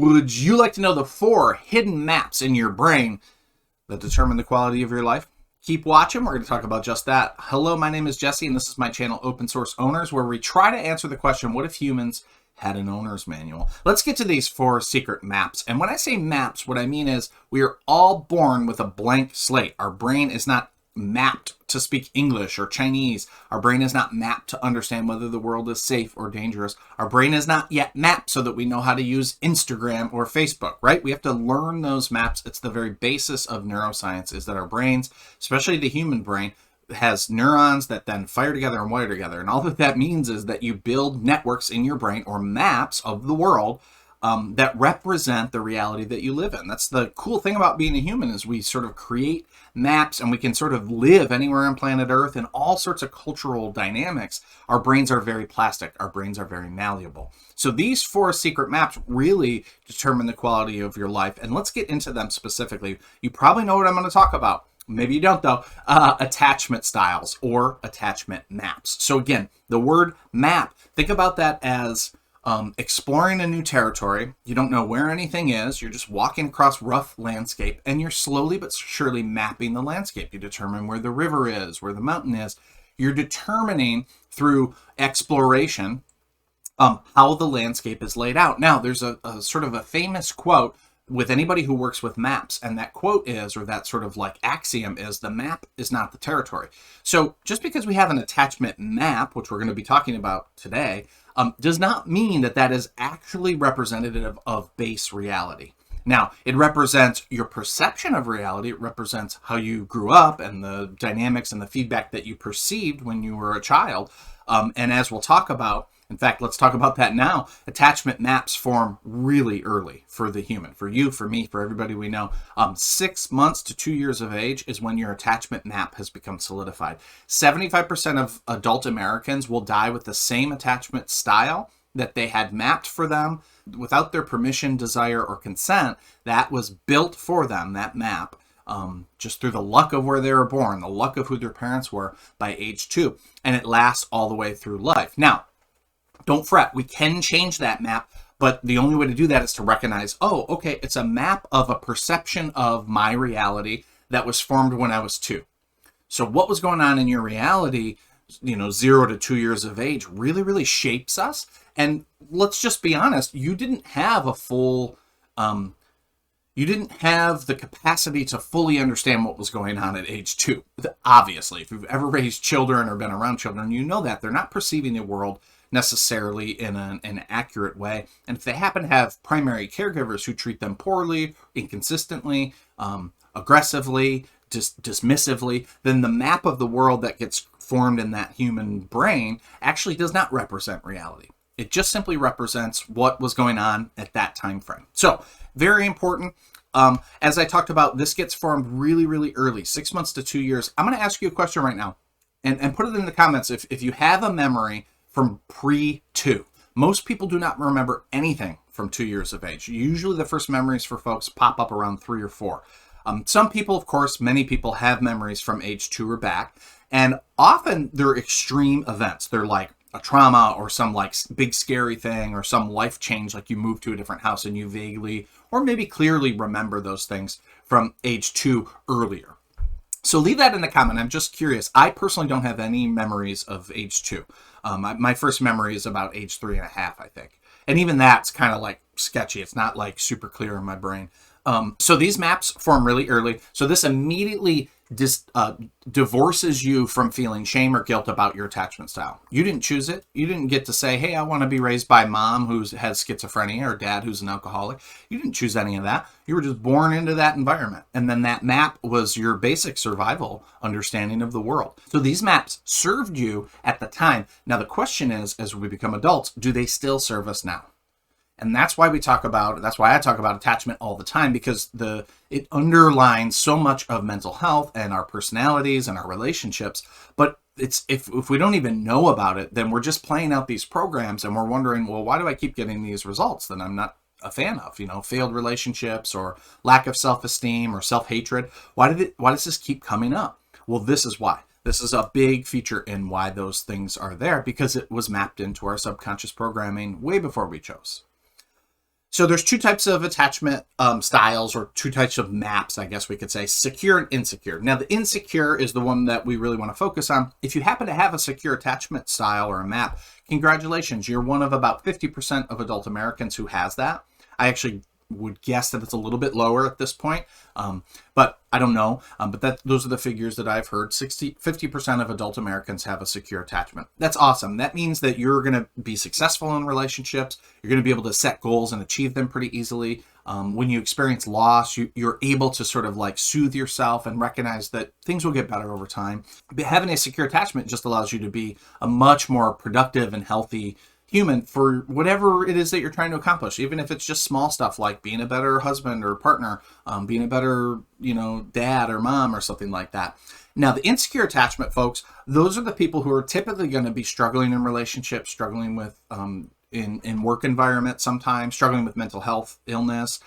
Would you like to know the 4 hidden maps in your brain that determine the quality of your life? Keep watching. We're going to talk about just that. Hello, my name is Jesse, and this is my channel, Open Source Owners, where we try to answer the question, what if humans had an owner's manual? Let's get to these 4 secret maps. And when I say maps, what I mean is we are all born with a blank slate. Our brain is not mapped to speak English or Chinese. Our brain is not mapped to understand whether the world is safe or dangerous. Our brain is not yet mapped so that we know how to use Instagram or Facebook, right? We have to learn those maps. It's the very basis of neuroscience, is that our brains, especially the human brain, has neurons that then fire together and wire together. And all that means is that you build networks in your brain, or maps of the world, that represent the reality that you live in. That's the cool thing about being a human, is we sort of create maps and we can sort of live anywhere on planet Earth in all sorts of cultural dynamics. Our brains are very plastic. Our brains are very malleable. So these 4 secret maps really determine the quality of your life. And let's get into them specifically. You probably know what I'm going to talk about. Maybe you don't, though. Attachment styles or attachment maps. So again, the word map, think about that as exploring a new territory. You don't know where anything is. You're just walking across rough landscape, and you're slowly but surely mapping the landscape. You determine where the river is, where the mountain is. You're determining through exploration how the landscape is laid out. Now, there's a sort of a famous quote with anybody who works with maps, and that quote is, or that sort of like axiom is, the map is not the territory. So just because we have an attachment map, which we're going to be talking about today, does not mean that that is actually representative of base reality. Now, it represents your perception of reality. It represents how you grew up and the dynamics and the feedback that you perceived when you were a child. And as we'll talk about, in fact, let's talk about that now. Attachment maps form really early for the human, for you, for me, for everybody we know. 6 months to 2 years of age is when your attachment map has become solidified. 75% of adult Americans will die with the same attachment style that they had mapped for them without their permission, desire, or consent. That was built for them, that map, just through the luck of where they were born, the luck of who their parents were by age 2. And it lasts all the way through life. Now, don't fret, we can change that map, but the only way to do that is to recognize, oh, okay, it's a map of a perception of my reality that was formed when I was 2. So what was going on in your reality, 0 to 2 years of age, really, really shapes us. And let's just be honest, you didn't have a full, you didn't have the capacity to fully understand what was going on at age 2. Obviously, if you've ever raised children or been around children, you know that they're not perceiving the world necessarily in an accurate way. And if they happen to have primary caregivers who treat them poorly, inconsistently, aggressively, dismissively, then the map of the world that gets formed in that human brain actually does not represent reality. It just simply represents what was going on at that time frame. So, very important. As I talked about, this gets formed really, really early, 6 months to 2 years. I'm going to ask you a question right now, and put it in the comments if you have a memory from pre-2. Most people do not remember anything from 2 years of age. Usually the first memories for folks pop up around 3 or 4. Some people, of course, many people have memories from age 2 or back, and often they're extreme events. They're like a trauma or some like big scary thing or some life change, like you move to a different house and you vaguely or maybe clearly remember those things from age 2 earlier. So leave that in the comment. I'm just curious. I personally don't have any memories of age 2. My first memory is about age 3.5, I think. And even that's kind of like sketchy. It's not like super clear in my brain. So these maps form really early. So this immediately divorces you from feeling shame or guilt about your attachment style. You didn't choose it. You didn't get to say, hey, I want to be raised by mom who has schizophrenia or dad who's an alcoholic. You didn't choose any of that. You were just born into that environment. And then that map was your basic survival understanding of the world. So these maps served you at the time. Now the question is, as we become adults, do they still serve us now? And that's why I talk about attachment all the time, because it underlines so much of mental health and our personalities and our relationships. But if we don't even know about it, then we're just playing out these programs and we're wondering, well, why do I keep getting these results that I'm not a fan of? Failed relationships or lack of self-esteem or self-hatred. Why does this keep coming up? Well, this is why. This is a big feature in why those things are there, because it was mapped into our subconscious programming way before we chose. So there's two types of attachment styles, or two types of maps, I guess we could say: secure and insecure. Now, the insecure is the one that we really want to focus on. If you happen to have a secure attachment style or a map, congratulations, you're one of about 50% of adult Americans who has that. I actually would guess that it's a little bit lower at this point, but I don't know. But those are the figures that I've heard. 50% of adult Americans have a secure attachment. That's awesome. That means that you're going to be successful in relationships. You're going to be able to set goals and achieve them pretty easily. When you experience loss, you're able to sort of like soothe yourself and recognize that things will get better over time. But having a secure attachment just allows you to be a much more productive and healthy human for whatever it is that you're trying to accomplish, even if it's just small stuff like being a better husband or partner, being a better, dad or mom or something like that. Now, the insecure attachment folks, those are the people who are typically going to be struggling in relationships, struggling with in work environment, sometimes struggling with mental health, illness,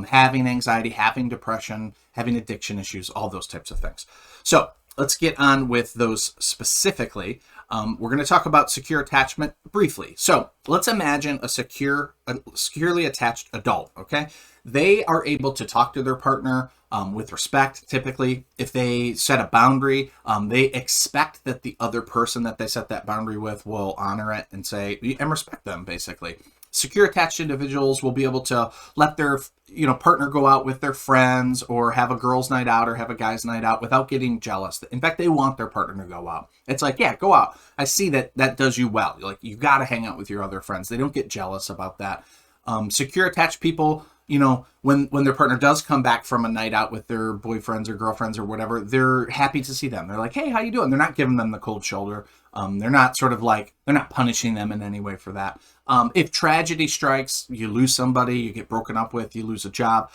having anxiety, having depression, having addiction issues, all those types of things. So let's get on with those specifically. We're going to talk about secure attachment briefly. So let's imagine a securely attached adult, okay? They are able to talk to their partner with respect. Typically, if they set a boundary, they expect that the other person that they set that boundary with will honor it and say, and respect them, basically. Secure attached individuals will be able to let their partner go out with their friends, or have a girls' night out or have a guys' night out without getting jealous. In fact, they want their partner to go out. It's like, yeah, go out. I see that does you well. Like, you got to hang out with your other friends. They don't get jealous about that. Secure attached people, when their partner does come back from a night out with their boyfriends or girlfriends or whatever, they're happy to see them. They're like, hey, how you doing? They're not giving them the cold shoulder. They're not they're not punishing them in any way for that. If tragedy strikes, you lose somebody, you get broken up with, you lose a job.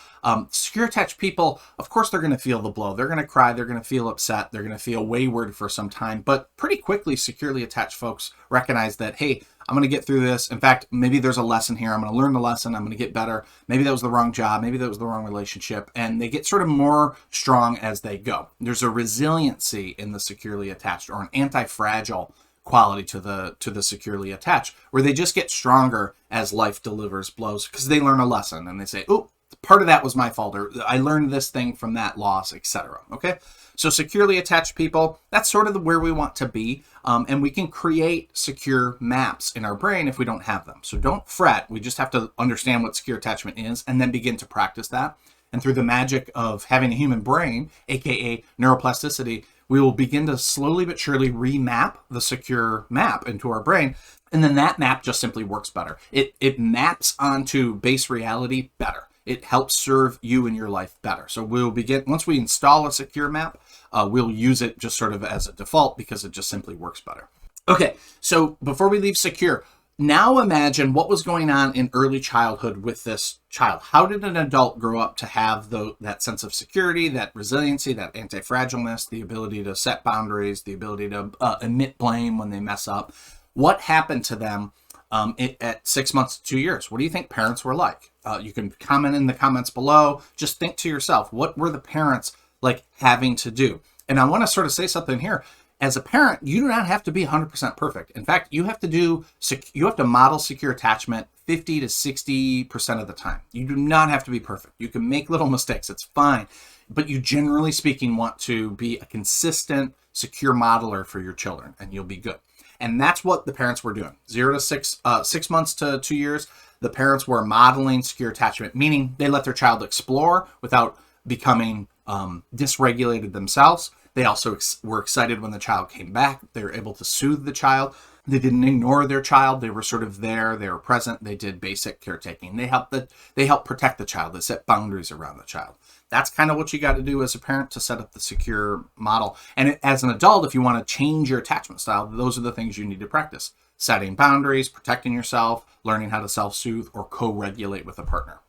Secure attached people, of course, they're going to feel the blow. They're going to cry. They're going to feel upset. They're going to feel wayward for some time. But pretty quickly, securely attached folks recognize that, hey, I'm going to get through this. In fact, maybe there's a lesson here. I'm going to learn the lesson. I'm going to get better. Maybe that was the wrong job. Maybe that was the wrong relationship. And they get sort of more strong as they go. There's a resiliency in the securely attached, or an anti-fragile quality to the securely attached, where they just get stronger as life delivers blows because they learn a lesson and they say, oh, part of that was my fault, or I learned this thing from that loss, etc. Okay, so securely attached people, that's sort of where we want to be, and we can create secure maps in our brain if we don't have them. So don't fret. We just have to understand what secure attachment is and then begin to practice that. And through the magic of having a human brain, aka neuroplasticity, we will begin to slowly but surely remap the secure map into our brain. And then that map just simply works better. It maps onto base reality better. It helps serve you and your life better. So we'll begin, once we install a secure map, we'll use it just sort of as a default because it just simply works better. Okay, so before we leave secure, now imagine what was going on in early childhood with this child. How did an adult grow up to have that sense of security, that resiliency, that anti-fragileness, the ability to set boundaries, the ability to admit blame when they mess up? What happened to them at 6 months to 2 years? What do you think parents were like? You can comment in the comments below. Just think to yourself, what were the parents like having to do? And I want to sort of say something here. As a parent, you do not have to be 100% perfect. In fact, you have to model secure attachment 50 to 60% of the time. You do not have to be perfect. You can make little mistakes. It's fine. But you, generally speaking, want to be a consistent, secure modeler for your children, and you'll be good. And that's what the parents were doing. 6 months to 2 years, the parents were modeling secure attachment, meaning they let their child explore without becoming dysregulated themselves. They also were excited when the child came back. They were able to soothe the child. They didn't ignore their child. They were sort of there. They were present. They did basic caretaking. They helped protect the child. They set boundaries around the child. That's kind of what you got to do as a parent to set up the secure model. And as an adult, if you want to change your attachment style, those are the things you need to practice: setting boundaries, protecting yourself, learning how to self-soothe or co-regulate with a partner.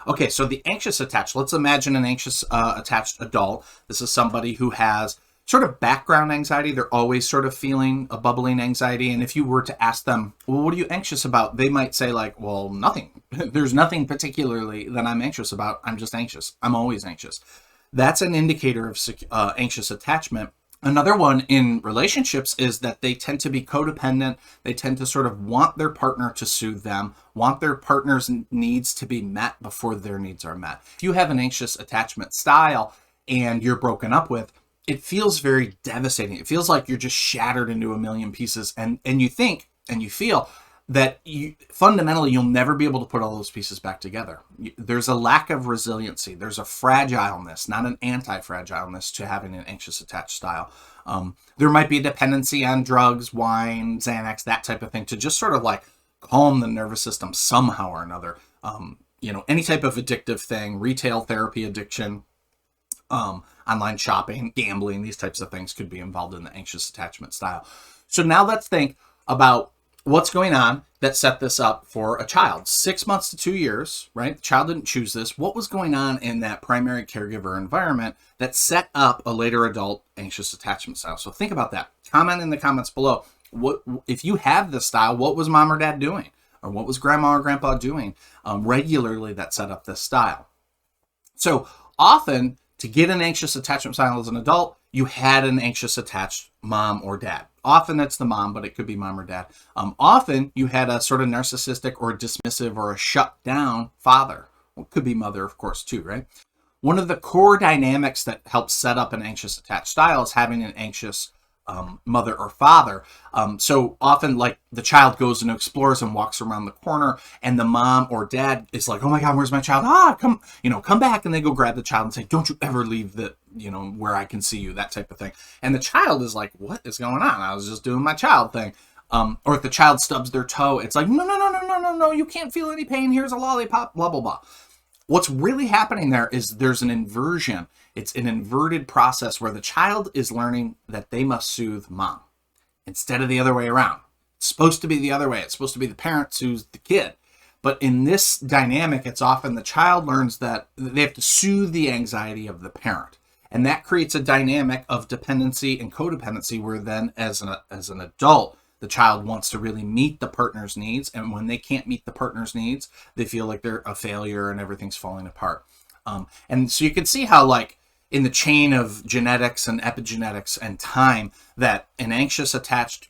Okay, so the anxious attached. Let's imagine an anxious attached adult. This is somebody who has sort of background anxiety. They're always sort of feeling a bubbling anxiety. And if you were to ask them, well, what are you anxious about? They might say like, well, nothing. There's nothing particularly that I'm anxious about. I'm just anxious. I'm always anxious. That's an indicator of anxious attachment. Another one in relationships is that they tend to be codependent. They tend to sort of want their partner to soothe them, want their partner's needs to be met before their needs are met. If you have an anxious attachment style and you're broken up with, it feels very devastating. It feels like you're just shattered into a million pieces, and you think and you feel that fundamentally you'll never be able to put all those pieces back together. There's a lack of resiliency. There's a fragileness, not an anti-fragileness, to having an anxious attached style. There might be a dependency on drugs, wine, Xanax, that type of thing, to just sort of like calm the nervous system somehow or another. Any type of addictive thing, retail therapy addiction, online shopping, gambling, these types of things could be involved in the anxious attachment style. So now let's think about what's going on that set this up for a child. 6 months to 2 years, right? The child didn't choose this. What was going on in that primary caregiver environment that set up a later adult anxious attachment style? So think about that. Comment in the comments below. What, if you have this style, what was mom or dad doing? Or what was grandma or grandpa doing regularly that set up this style? So often, to get an anxious attachment style as an adult, you had an anxious attached mom or dad. Often it's the mom, but it could be mom or dad. Often you had a sort of narcissistic or dismissive or a shut down father. Well, it could be mother, of course, too, right? One of the core dynamics that helps set up an anxious attached style is having an anxious mother or father. So often, like, the child goes and explores and walks around the corner, and the mom or dad is like, "Oh my God, where's my child? Come back." And they go grab the child and say, "Don't you ever leave where I can see you," that type of thing. And the child is like, "What is going on? I was just doing my child thing." Or if the child stubs their toe, it's like, no, you can't feel any pain. Here's a lollipop, blah, blah, blah. What's really happening there is there's an inversion. It's an inverted process where the child is learning that they must soothe mom instead of the other way around. It's supposed to be the other way. It's supposed to be the parent soothes the kid. But in this dynamic, it's often the child learns that they have to soothe the anxiety of the parent. And that creates a dynamic of dependency and codependency where then as an adult, the child wants to really meet the partner's needs. And when they can't meet the partner's needs, they feel like they're a failure and everything's falling apart. And so you can see how, like, in the chain of genetics and epigenetics and time, that an anxious attached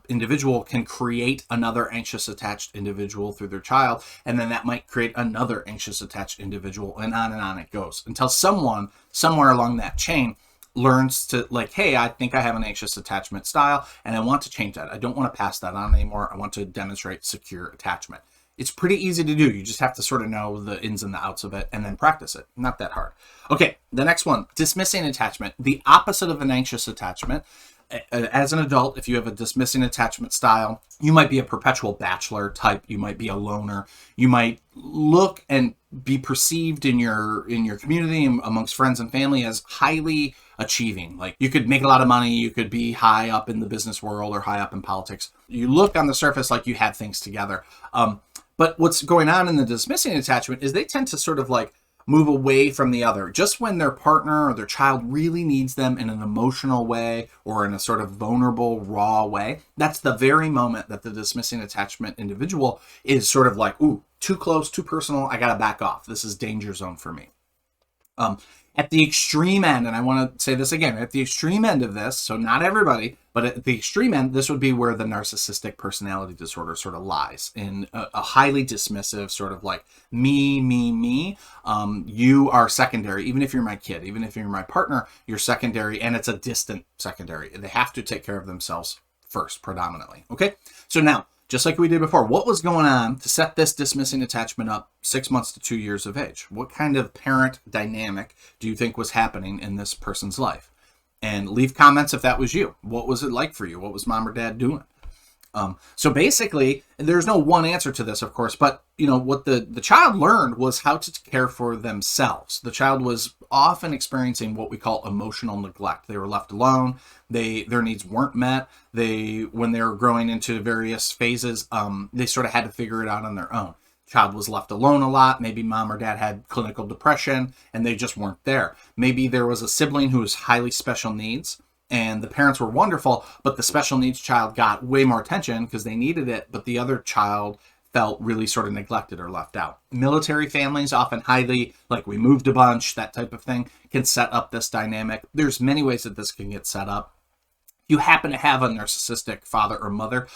individual can create another anxious attached individual through their child, and then that might create another anxious attached individual, and on it goes, until someone somewhere along that chain learns to, like, hey, I think I have an anxious attachment style and I want to change that. I don't want to pass that on anymore. I want to demonstrate secure attachment. It's pretty easy to do. You just have to sort of know the ins and the outs of it and then practice it. Not that hard. Okay, the next one, dismissing attachment. The opposite of an anxious attachment. As an adult, if you have a dismissing attachment style, you might be a perpetual bachelor type. You might be a loner. You might look and be perceived in your community and amongst friends and family as highly achieving. Like, you could make a lot of money. You could be high up in the business world or high up in politics. You look on the surface like you have things together. But what's going on in the dismissing attachment is they tend to sort of like move away from the other. Just when their partner or their child really needs them in an emotional way or in a sort of vulnerable, raw way, that's the very moment that the dismissing attachment individual is sort of like, ooh, too close, too personal, I gotta back off. This is danger zone for me. At the extreme end, and I want to say this again, at the extreme end of this, so not everybody, but at the extreme end, this would be where the narcissistic personality disorder sort of lies, in a highly dismissive sort of like me. You are secondary. Even if you're my kid, even if you're my partner, you're secondary, and it's a distant secondary. They have to take care of themselves first, predominantly. Okay, so now, just like we did before, what was going on to set this dismissing attachment up 6 months to 2 years of age? What kind of parent dynamic do you think was happening in this person's life? And leave comments if that was you. What was it like for you? What was mom or dad doing? So basically, there's no one answer to this, of course, but what the child learned was how to care for themselves. The child was often experiencing what we call emotional neglect. They were left alone. Their needs weren't met. When they were growing into various phases, they sort of had to figure it out on their own. Child was left alone a lot. Maybe mom or dad had clinical depression and they just weren't there. Maybe there was a sibling who was highly special needs, and the parents were wonderful, but the special needs child got way more attention because they needed it, but the other child felt really sort of neglected or left out. Military families, often highly, like, we moved a bunch, that type of thing, can set up this dynamic. There's many ways that this can get set up. you happen to have a narcissistic father or mother,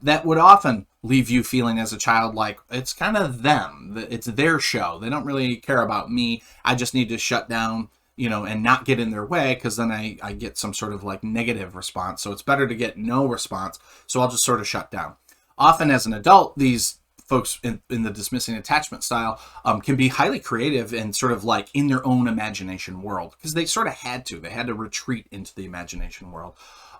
that would often leave you feeling as a child like it's kind of them, it's their show. They don't really care about me. I just need to shut down, and not get in their way, because then I get some sort of like negative response. So it's better to get no response. So I'll just sort of shut down. Often as an adult, these folks in the dismissing attachment style can be highly creative and sort of like in their own imagination world, because they sort of had to retreat into the imagination world.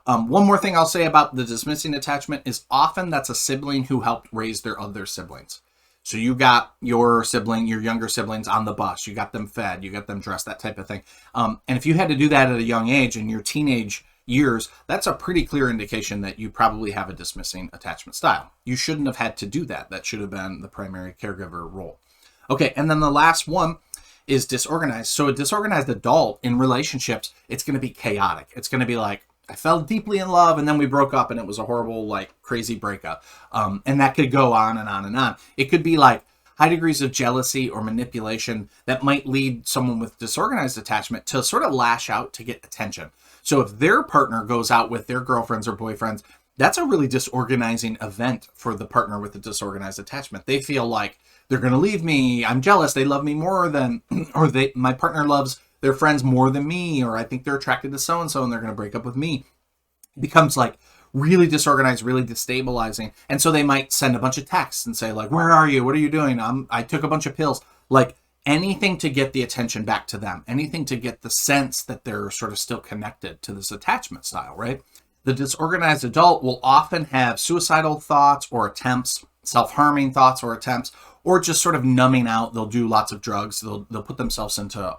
One more thing I'll say about the dismissing attachment is often that's a sibling who helped raise their other siblings. So you got your sibling, your younger siblings on the bus, you got them fed, you got them dressed, that type of thing. And if you had to do that at a young age in your teenage years, that's a pretty clear indication that you probably have a dismissing attachment style. You shouldn't have had to do that. That should have been the primary caregiver role. Okay, and then the last one is disorganized. So a disorganized adult in relationships, it's going to be chaotic. It's going to be like, I fell deeply in love and then we broke up and it was a horrible, like crazy breakup. And that could go on and on and on. It could be like high degrees of jealousy or manipulation that might lead someone with disorganized attachment to sort of lash out to get attention. So if their partner goes out with their girlfriends or boyfriends, that's a really disorganizing event for the partner with the disorganized attachment. They feel like they're going to leave me. I'm jealous. They love me more than, or my partner loves their friends more than me, or I think they're attracted to so-and-so and they're going to break up with me. It becomes like really disorganized, really destabilizing. And so they might send a bunch of texts and say like, where are you? What are you doing? I took a bunch of pills. Like anything to get the attention back to them, anything to get the sense that they're sort of still connected to this attachment style, right? The disorganized adult will often have suicidal thoughts or attempts, self-harming thoughts or attempts, or just sort of numbing out. They'll do lots of drugs. They'll put themselves into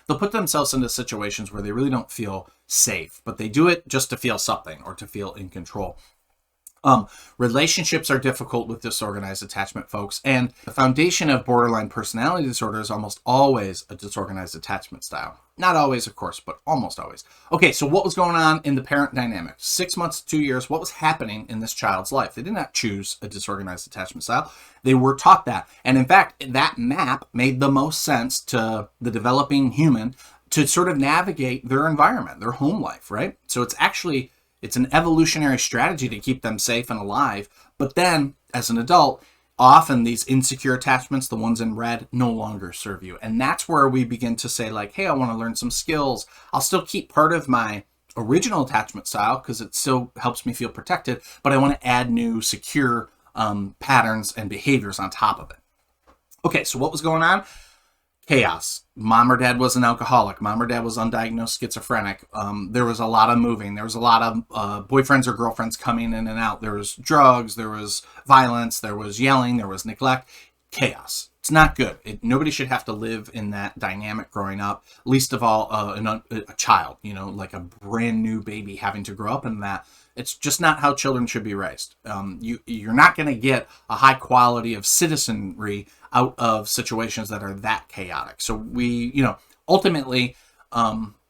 they'll put themselves into situations where they really don't feel safe, but they do it just to feel something or to feel in control. Relationships are difficult with disorganized attachment, folks, and the foundation of borderline personality disorder is almost always a disorganized attachment style. Not always, of course, but almost always. Okay, so what was going on in the parent dynamic? 6 months to 2 years, what was happening in this child's life? They did not choose a disorganized attachment style. They were taught that. And in fact, that map made the most sense to the developing human to sort of navigate their environment, their home life, right? So it's an evolutionary strategy to keep them safe and alive. But then, as an adult, often these insecure attachments, the ones in red, no longer serve you. And that's where we begin to say like, hey, I want to learn some skills. I'll still keep part of my original attachment style because it still helps me feel protected, but I want to add new secure patterns and behaviors on top of it. Okay, so what was going on? Chaos. Mom or dad was an alcoholic. Mom or dad was undiagnosed schizophrenic. There was a lot of moving. There was a lot of boyfriends or girlfriends coming in and out. There was drugs. There was violence. There was yelling. There was neglect. Chaos. It's not good. Nobody should have to live in that dynamic growing up, least of all a child, like a brand new baby having to grow up in that. It's just not how children should be raised. You're not going to get a high quality of citizenry out of situations that are that chaotic. So ultimately,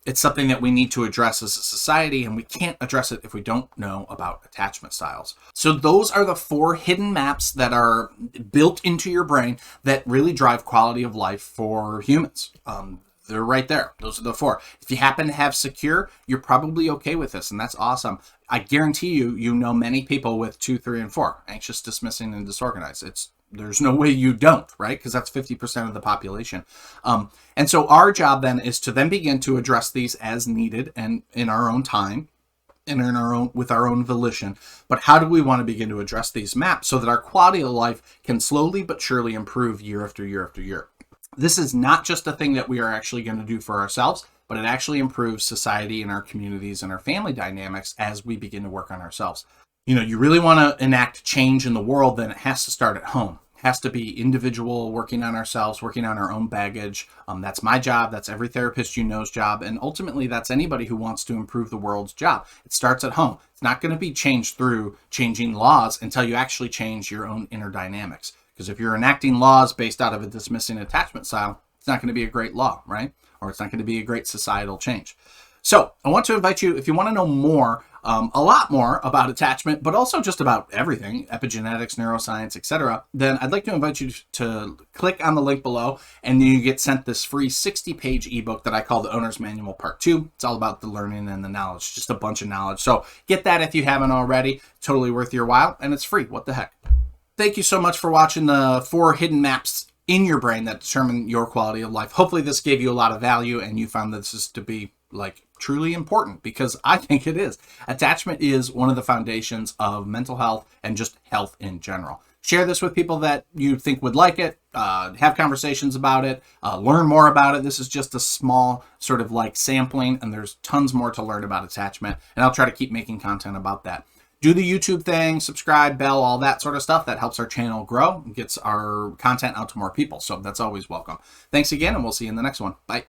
it's something that we need to address as a society, and we can't address it if we don't know about attachment styles. So those are the 4 hidden maps that are built into your brain that really drive quality of life for humans. They're right there. Those are the 4. If you happen to have secure, you're probably okay with this, and that's awesome. I guarantee you know many people with 2, 3, and 4, anxious, dismissing, and disorganized. There's no way you don't, right? Because that's 50% of the population. And so our job then is to then begin to address these as needed and in our own time and with our own volition. But how do we want to begin to address these maps so that our quality of life can slowly but surely improve year after year after year? This is not just a thing that we are actually going to do for ourselves, but it actually improves society and our communities and our family dynamics as we begin to work on ourselves. You really want to enact change in the world, then it has to start at home. It has to be individual, working on ourselves, working on our own baggage. That's my job. That's every therapist you know's job. And ultimately, that's anybody who wants to improve the world's job. It starts at home. It's not going to be changed through changing laws until you actually change your own inner dynamics. Because if you're enacting laws based out of a dismissing attachment style, it's not going to be a great law, right? Or it's not going to be a great societal change. So I want to invite you, if you want to know more a lot more about attachment, but also just about everything, epigenetics, neuroscience, etc., then I'd like to invite you to click on the link below, and you get sent this free 60-page ebook that I call the Owner's Manual Part 2. It's all about the learning and the knowledge, just a bunch of knowledge. So get that if you haven't already. Totally worth your while, and it's free. What the heck? Thank you so much for watching the 4 hidden maps in your brain that determine your quality of life. Hopefully this gave you a lot of value and you found this is to be like truly important, because I think it is. Attachment is one of the foundations of mental health and just health in general. Share this with people that you think would like it, have conversations about it, learn more about it. This is just a small sort of like sampling, and there's tons more to learn about attachment, and I'll try to keep making content about that. Do the YouTube thing, subscribe, bell, all that sort of stuff. That helps our channel grow and gets our content out to more people. So that's always welcome. Thanks again, and we'll see you in the next one. Bye.